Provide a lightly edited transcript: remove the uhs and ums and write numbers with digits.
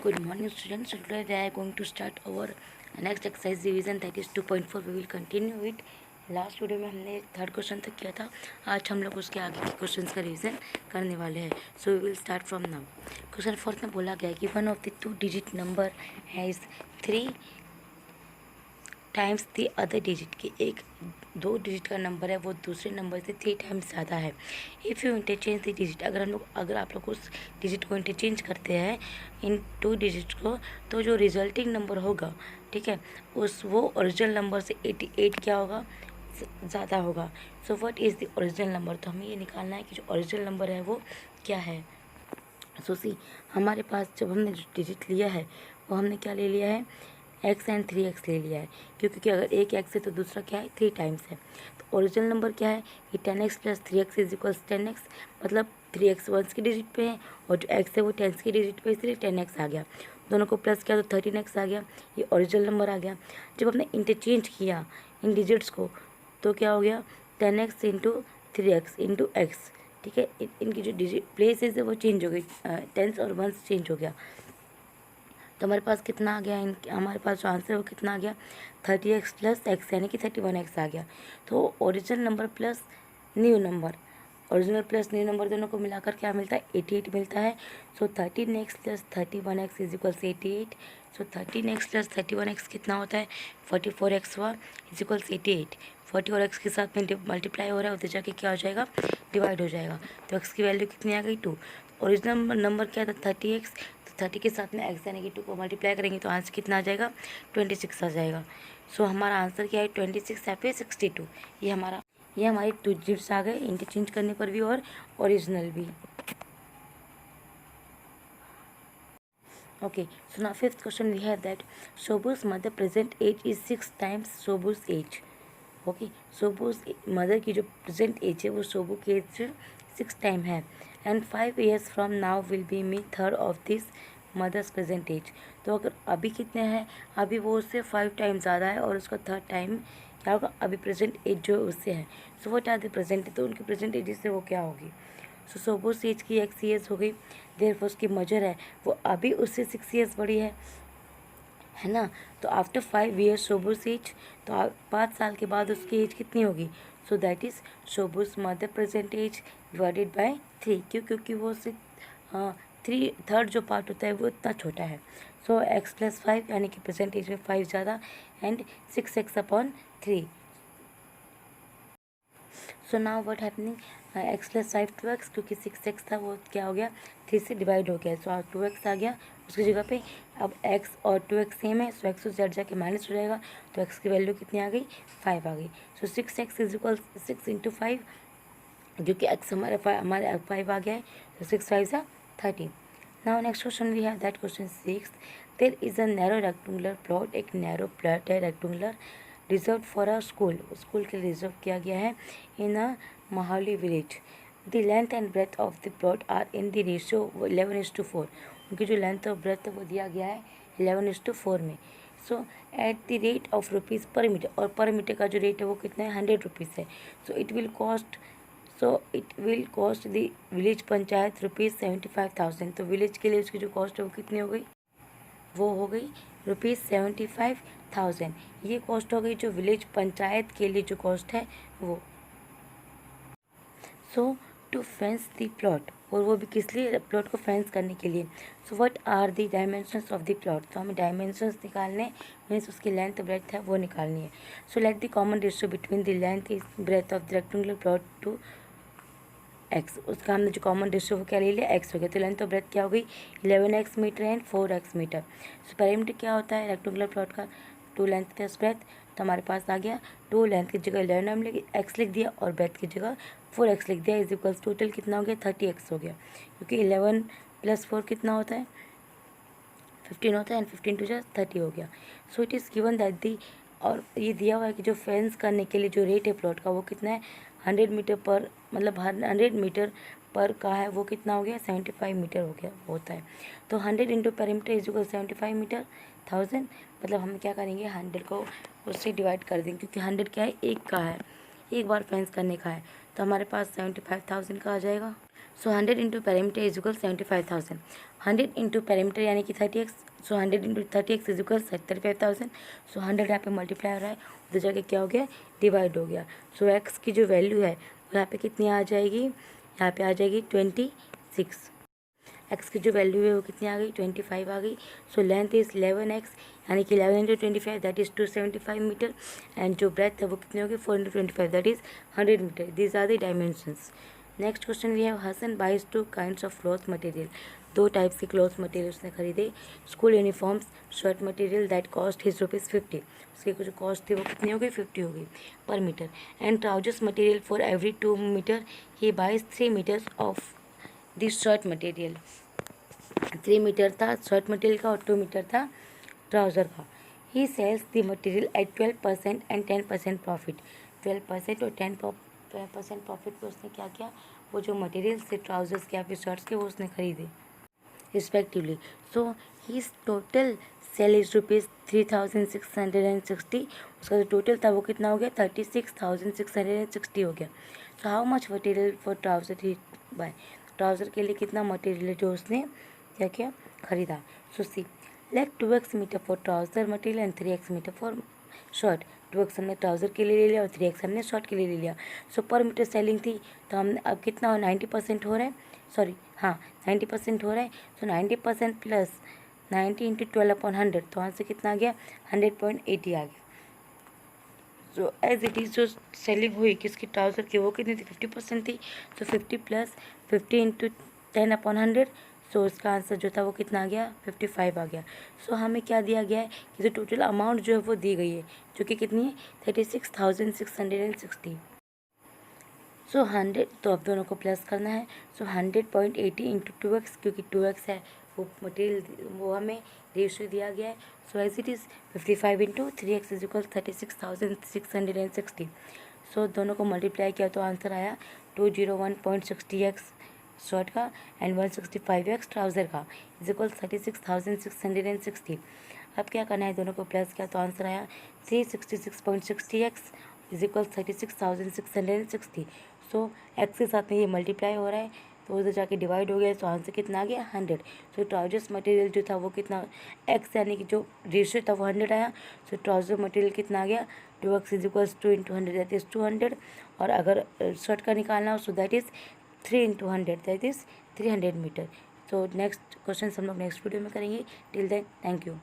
Good morning, students. So today we are going to start our next exercise revision, that is 2.4. We will continue it. Last video में हमने third question तक किया था. आज हम लोग उसके आगे के क्वेश्चन का रिविजन करने वाले हैं. So we will start from now. Question fourth में बोला गया कि one of the 2 digit number has 3 times the other digit की एक 2 डिजिट का नंबर है वो दूसरे नंबर से 3 टाइम्स ज़्यादा है. If you interchange the digit, अगर आप लोग उस डिजिट को इंटरचेंज करते हैं इन 2 डिजिट को, तो जो रिजल्टिंग नंबर होगा, ठीक है, वो ओरिजिनल नंबर से 88 क्या होगा, ज़्यादा होगा. So what is the original number. तो हमें ये निकालना है कि जो ओरिजिनल नंबर है वो क्या है. सो सी, हमारे पास जब हमने जो डिजिट लिया है वो हमने क्या ले लिया है, x एंड 3x ले लिया है, क्योंकि अगर एक x है तो दूसरा क्या है, 3 टाइम्स है. तो ओरिजिनल नंबर क्या है, कि 10x plus 3x is equals 10x. मतलब 3x 1 की डिजिट पे है और जो x है वो 10 की डिजिट पे, इसलिए 10x आ गया. दोनों को प्लस किया तो 13x आ गया. ये ओरिजिनल नंबर आ गया. जब हमने इंटरचेंज किया इन डिजिट्स को तो क्या हो गया, 10x into 3x into x. ठीक है, इनकी जो डिजिट प्लेसेस है वो चेंज हो गई, 10s और 1s चेंज हो गया. तो हमारे पास कितना आ गया, हमारे पास जो आंसर है वो कितना आ गया, 30x प्लस एक्स यानी कि 31x आ गया. तो original number plus new number, original plus new number दोनों को मिलाकर क्या मिलता है, 88 मिलता है. सो 13x plus 31x is equals 88. So 13x plus 31x कितना होता है, 44x हुआ, इज इक्वल्स 88. 40 और x के साथ में मल्टीप्लाई हो रहा है, उधर जाके क्या हो जाएगा, डिवाइड हो जाएगा. तो x की वैल्यू कितनी आ गई, 2. ओरिजिनल नंबर क्या था, 30x. 30 के साथ में x यानी कि 2 को मल्टीप्लाई करेंगे तो आंसर कितना आ जाएगा, 26 आ जाएगा. सो हमारा आंसर क्या है, 26 या फिर 62. ये हमारी 2 डिजिट्स आ गए इंटरचेंज करने पर भी और ओरिजिनल भी. Okay, so now fifth question we have that Shobhu's mother present age is 6 times Shobhu's age. Okay, Shobhu's mother की जो प्रेजेंट एज है वो शोभू के एज से 6 टाइम है. And 5 years from now will be me third of this mother's present age. तो अगर अभी कितने हैं, अभी वो उससे 5 टाइम ज़्यादा है और उसका थर्ड टाइम क्या होगा, अभी प्रेजेंट एज जो उससे है. So what are the present, तो उनकी प्रेजेंट एज से वो क्या होगी. सो शोभू's एज की x ईयर्स हो गई, देयरफॉर उसकी मदर है वो अभी उससे 6 ईयर्स बड़ी है ना. तो आफ्टर 5 years शोभू's एज, तो 5 साल के बाद उसकी एज कितनी होगी. So that is Shobhu's mother present age divided by 3. क्योंकि वो से 3/3 जो पार्ट होता है वो इतना छोटा है. सो x प्लस 5 यानी कि प्रेजेंट एज में 5 ज़्यादा and 6x upon 3. So now what happening, x plus 5 2x, क्योंकि 6x था वो क्या हो गया, 3 से डिवाइड हो गया. सो 2x आ गया उसकी जगह पे. अब x और 2x सेम है, सो x से z जाके माइनस हो जाएगा. तो x की वैल्यू कितनी आ गई, 5 आ गई. सो 6x इज इक्वल 6 इंटू 5, जो कि x हमारे 5 आ गया है. तो 6 5 सा 30. Now next question we have that question 6. There is a narrow rectangular plot, एक नैरो प्लॉट है rectangular reserve for a school के लिए रिजर्व किया गया है in a Mahali village. The length and breadth of the plot are in the ratio 11:4. उनकी जो length और ब्रेथ है वो दिया गया है 11:4 में. So at the rate of rupees per metre, और पर मीटर का जो रेट है वो कितना है, 100 रुपीज़ है. So it will cost the village panchayat ₹75,000. तो विलेज के लिए उसकी जो कॉस्ट है वो कितनी हो गई, वो हो गई ₹75,000. ये कॉस्ट हो गई जो विलेज पंचायत के लिए जो कॉस्ट है वो. सो टू फेंस द प्लॉट, और वो भी किस लिए, प्लॉट को फेंस करने के लिए. So what are the dimensions of the plot. तो हमें डायमेंशंस निकालने, मीन्स उसकी लेंथ ब्रेथ है वो निकालनी है. So let the common ratio between the length breadth of the rectangular plot to x. उसका हमने जो कॉमन रेशियो वो क्या ले लिया, एक्स हो गया. तो लेंथ और ब्रेथ क्या हो गई, 11x metre and 4x metre. So perimeter क्या होता है रेक्टेंगुलर प्लॉट का, 2 लेंथ प्लस ब्रेथ. तो हमारे पास आ गया 2 लेंथ की जगह 11 हमने x लिख दिया और ब्रेथ की जगह 4x लिख दिया. इज इक्वल्स टोटल कितना हो गया, 30x हो गया, क्योंकि 11 + 4 कितना होता है, 15 होता है, एंड 15 टू 30 हो गया. So it is given that the, और ये दिया हुआ है कि जो फेंस करने के लिए जो रेट है प्लॉट का वो कितना है, 100 मीटर पर, मतलब 100 मीटर पर का है वो कितना हो गया, 75 मीटर हो गया होता है. तो 100 into perimeter is equal 75 metre 1000. मतलब हम क्या करेंगे, 100 को उससे डिवाइड कर देंगे, क्योंकि 100 क्या है, एक का है, एक बार फेंस करने का है. तो हमारे पास 75,000 का आ जाएगा. सो 100 into parameter is equal 75,000. 100 into parameter यानी कि 30x. So 100 into 30x is equal 35,000. सो 100 यहाँ पे मल्टीप्लाई हो रहा है, उधर जाके क्या हो गया, डिवाइड हो गया. सो x की जो वैल्यू है वो यहाँ पे कितनी आ जाएगी, यहाँ पे आ जाएगी 26. x की जो वैल्यू है वो कितनी आ गई, 25 आ गई. सो लेंथ इज 11x यानी कि 11 into 25 that is 275 metre. And जो ब्रेथ है वो कितनी होगी, 4 into 25 that is 100 metre. These are the dimensions. Next question we have Hasan buys 2 kinds of cloth material. 2 types के क्लॉथ मटेरियल उसने खरीदे. School uniforms shirt material that cost his ₹50. उसकी जो कॉस्ट थी वो कितनी हो गई, 50 हो गई per meter. And trousers material for every 2 meter he buys 3 meters of this shirt material. 3 meter था शर्ट मटेरियल का और 2 मीटर था ट्राउज़र का. He sells the material at 12% and 10% profit. 12% और 10% प्रॉफिट पर उसने क्या किया, वो जो मटेरियल से ट्राउजर्स के या फिर शर्ट्स के वो उसने खरीदे respectively. So his total sale is ₹3,660. उसका जो टोटल था वो कितना हो गया, 36,660 हो गया. So how much material for trouser he buy. Trouser के लिए कितना मटेरियल है जो उसने क्या किया, खरीदा. So see let 2x meter for trouser material and 3x meter for shirt. 2x हमने ट्राउज़र के लिए ले लिया और 3x हमने शर्ट के लिए ले लिया. सो पर मीटर सेलिंग थी तो हमने अब कितना 90% हो रहा है, सॉरी हाँ 90% हो रहा है. सो 90% प्लस 90 इंटू 12/100 तो वहाँ से कितना आ गया, 100.80 आ गया. सो एज इट इज़ जो सेलिंग हुई किसकी, ट्राउज़र की, वो कितनी थी, 50% थी. तो 50 प्लस 50 इंटू 10/100. सो इसका आंसर जो था वो कितना आ गया, 55 आ गया. सो हमें क्या दिया गया है कि जो टोटल अमाउंट जो है वो दी गई है जो कि कितनी है, 36,660. सो 100 तो अब दोनों को प्लस करना है. सो 100.80 इंटू 2x क्योंकि 2x है वो मटेरियल वो हमें रेशियो दिया गया है. So as it is 55 into 3x is equal 36,660. So दोनों को मल्टीप्लाई किया तो आंसर आया 201.60x शर्ट का एंड 165x ट्राउज़र का इज इक्वल 36,660. अब क्या करना है, दोनों को प्लस किया तो आंसर आया 366.60x is equal 36,660. So x के साथ में ये मल्टीप्लाई हो रहा है तो उधर जाके डिवाइड हो गया. तो आंसर कितना आ गया, 100. सो ट्राउजर्स मटेरियल जो था वो कितना, एक्स यानी कि जो रेशियो था वो 100 आया. सो ट्राउजर मटेरियल कितना आ गया, 2x is equals 2 into 100 that is 200. और अगर शर्ट का निकालना हो so that is 3 into 100 that is 300 metre. तो नेक्स्ट क्वेश्चन हम लोग नेक्स्ट वीडियो में करेंगे. Till then thank you.